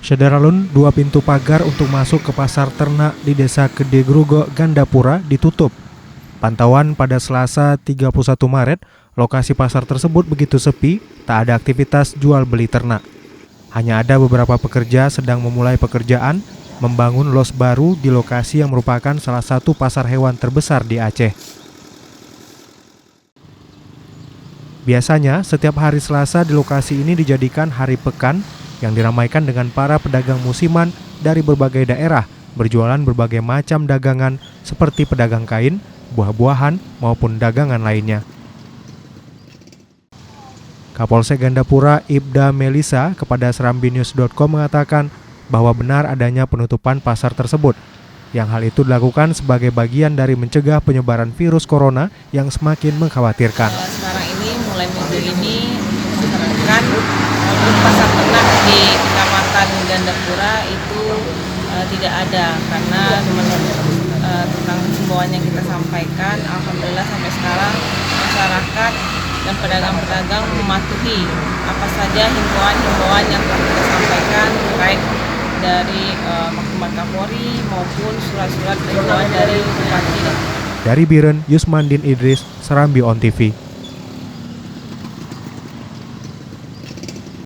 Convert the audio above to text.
Sederalun, 2 pintu pagar untuk masuk ke pasar ternak di Desa Gede Grugo, Gandapura ditutup. Pantauan pada Selasa 31 Maret, lokasi pasar tersebut begitu sepi, tak ada aktivitas jual beli ternak. Hanya ada beberapa pekerja sedang memulai pekerjaan membangun los baru di lokasi yang merupakan salah satu pasar hewan terbesar di Aceh. Biasanya, setiap hari Selasa di lokasi ini dijadikan hari pekan yang diramaikan dengan para pedagang musiman dari berbagai daerah berjualan berbagai macam dagangan seperti pedagang kain, buah-buahan, maupun dagangan lainnya. Kapolsek Gandapura Ibda Melisa kepada serambinews.com mengatakan bahwa benar adanya penutupan pasar tersebut, yang hal itu dilakukan sebagai bagian dari mencegah penyebaran virus corona yang semakin mengkhawatirkan. Sekarang ini mulai minggu ini disarankan untuk pasar ternak di Kecamatan Gandapura itu tidak ada, karena menurut tentang himbauan yang kita sampaikan, alhamdulillah sampai sekarang masyarakat dan pedagang-pedagang mematuhi apa saja himbauan yang telah kita sampaikan terkait dari Maklumat Kapolri maupun surat-surat himbauan dari Bupati. Dari Biren, Yusmandin Idris, Serambi On TV.